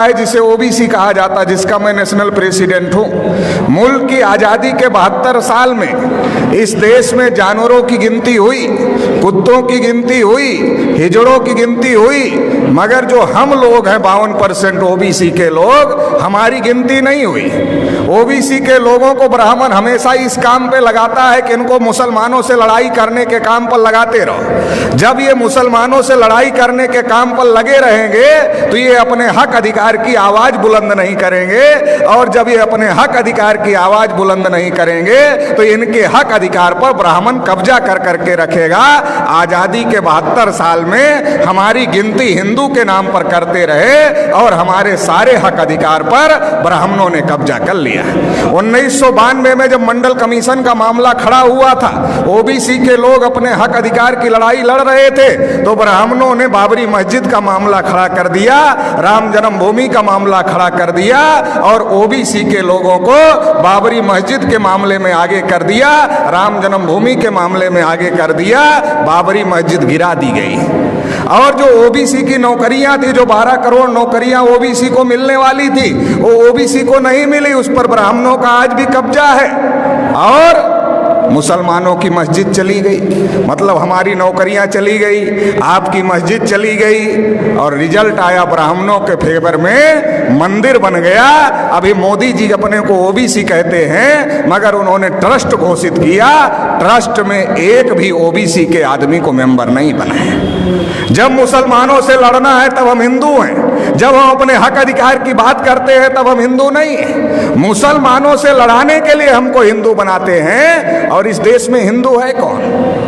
है जिसे ओबीसी कहा जाता, जिसका मैं नेशनल प्रेसिडेंट हूँ। मुल्क की आज़ादी के 72 साल में इस देश में जानवरों की गिनती हुई, कुत्तों की गिनती हुई, हिजड़ों की गिनती हुई, मगर जो हम लोग हैं 52% ओबीसी के लोग, हमारी गिनती नहीं हुई। ओबीसी के लोगों को ब्राह्मण हमेशा इस काम पे लगाता है कि इनको मुसलमानों से लड़ाई करने के काम पर लगाते रहो। जब ये मुसलमानों से लड़ाई करने के काम पर लगे रहेंगे तो ये अपने हक अधिकार की आवाज बुलंद नहीं करेंगे, और जब ये अपने हक अधिकार की आवाज बुलंद नहीं करेंगे तो इनके हक अधिकार पर ब्राह्मण कब्जा कर करके रखेगा। आजादी के 72 साल में हमारी गिनती हिंदू के नाम पर करते रहे और हमारे सारे हक अधिकार पर ब्राह्मणों ने कब्जा कर लिया। 1992 में जब मंडल कमीशन का मामला खड़ा हुआ था, ओबीसी के लोग अपने हक अधिकार की लड़ाई लड़ रहे थे, तो ब्राह्मणों ने बाबरी मस्जिद का मामला खड़ा कर दिया, राम जन्मभूमि का मामला खड़ा कर दिया, और ओबीसी के लोगों को बाबरी मस्जिद के मामले में आगे कर दिया, राम जन्मभूमि के मामले में आगे कर दिया। बाबरी मस्जिद गिरा दी गई। और जो ओबीसी की नौकरियां थी, जो 12 करोड़ नौकरियां ओबीसी को मिलने वाली थी, वो ओबीसी को नहीं मिली, उस पर ब्राह्मणों का आज भी कब्जा है। और मुसलमानों की मस्जिद चली गई, मतलब हमारी नौकरियां चली गई, आपकी मस्जिद चली गई, और रिजल्ट आया ब्राह्मणों के फेवर में, मंदिर बन गया। अभी मोदी जी अपने को ओबीसी कहते हैं, मगर उन्होंने ट्रस्ट घोषित किया, ट्रस्ट में एक भी ओबीसी के आदमी को मेंबर नहीं बनाए। जब मुसलमानों से लड़ना है तब हम हिंदू हैं, जब हम अपने हक अधिकार की बात करते हैं तब हम हिंदू नहीं हैं। मुसलमानों से लड़ाने के लिए हमको हिंदू बनाते हैं, और इस देश में हिंदू है कौन?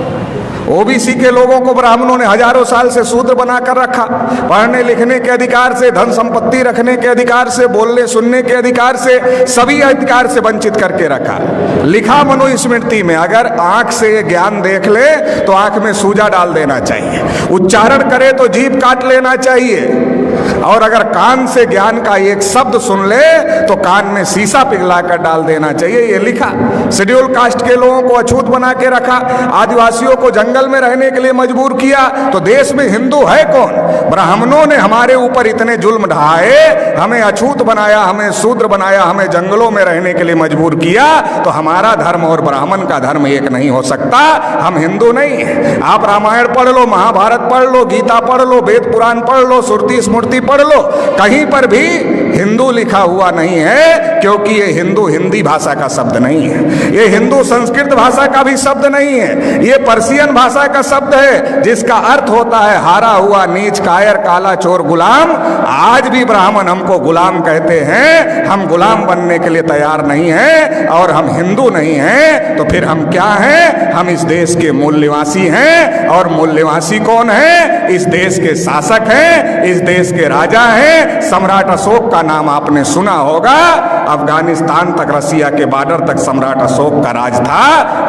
ओबीसी के लोगों को ब्राह्मणों ने हजारों साल से शूद्र बनाकर रखा, पढ़ने लिखने के अधिकार से, धन संपत्ति रखने के अधिकार से, बोलने सुनने के अधिकार से, सभी अधिकार से वंचित करके रखा। लिखा मनुस्मृति में, अगर आंख से ज्ञान देख ले तो आंख में सूजा डाल देना चाहिए, उच्चारण करे तो जीभ काट लेना चाहिए, और अगर कान से ज्ञान का एक शब्द सुन ले तो कान में शीशा पिघला कर डाल देना चाहिए, ये लिखा। शेड्यूल कास्ट के लोगों को अछूत बना के रखा, आदिवासियों को जंगल में रहने के लिए मजबूर किया, तो देश में हिंदू है कौन? ब्राह्मणों ने हमारे ऊपर इतने जुल्म ढाए, हमें अछूत बनाया, हमें शूद्र बनाया, हमें जंगलों में रहने के लिए मजबूर किया, तो हमारा धर्म और ब्राह्मण का धर्म एक नहीं हो सकता। हम हिंदू नहीं है। आप रामायण पढ़ लो, महाभारत पढ़ लो, गीता पढ़ लो, वेद पुराण पढ़ लो, श्रुति स्मृति पढ़ लो, कहीं पर भी हिंदू लिखा हुआ नहीं है, क्योंकि ये हिंदू हिंदी भाषा का शब्द नहीं है, ये हिंदू संस्कृत भाषा का भी शब्द नहीं है, ये पर्शियन भाषा का शब्द है, जिसका अर्थ होता है हारा हुआ, नीच, कायर, काला, चोर, गुलाम। आज भी ब्राह्मण हमको गुलाम कहते हैं, हम गुलाम बनने के लिए तैयार नहीं हैं, और हम हिंदू नहीं हैं, तो फिर हम क्या हैं? हम इस देश के मूल निवासी हैं, और मूल निवासी कौन है? इस देश के शासक हैं, इस देश के राजा हैं। सम्राट अशोक का नाम आपने सुना होगा, अफगानिस्तान तक, रसिया के बॉर्डर तक सम्राट अशोक का राज था।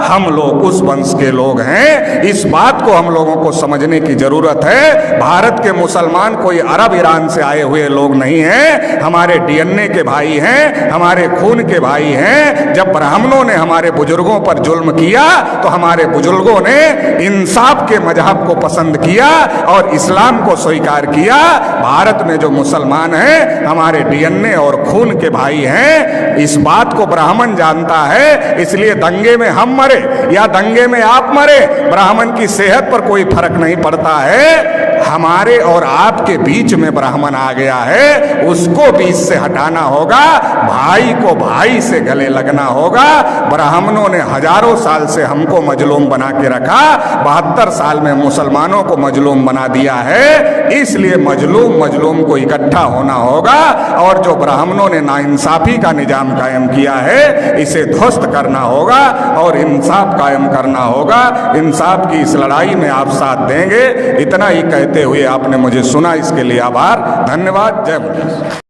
हम लोग उस वंश के लोग हैं। इस बात को हम लोगों को समझने की जरूरत है। भारत के मुसलमान कोई अरब ईरान से आए हुए लोग नहीं हैं, हमारे डीएनए के भाई हैं, हमारे खून के भाई हैं। जब ब्राह्मणों ने हमारे बुजुर्गों पर जुल्म किया तो हमारे बुजुर्गों ने इंसाफ के मजहब को पसंद किया और इस्लाम को स्वीकार किया। भारत में जो मुसलमान हैं हमारे डीएनए और खून के भाई हैं, इस बात को ब्राह्मण जानता है। इसलिए दंगे में हम मरे या दंगे में आप मरे, ब्राह्मण की सेहत पर कोई फर्क नहीं पड़ता है। हमारे और आपके बीच में ब्राह्मण आ गया है, उसको बीच से हटाना होगा, भाई को भाई से गले लगना होगा। ब्राह्मणों ने हजारों साल से हमको मजलूम बना के रखा, 72 साल में मुसलमानों को मजलूम बना दिया है। इसलिए मजलूम को इकट्ठा होना होगा, और जो ब्राह्मणों ने नाइंसाफी का निजाम कायम किया है, इसे ध्वस्त करना होगा और इंसाफ कायम करना होगा। इंसाफ की इस लड़ाई में आप साथ देंगे, इतना ही कहते हुए आपने मुझे सुना, इसके लिए आभार, धन्यवाद। जय मुर्शिद।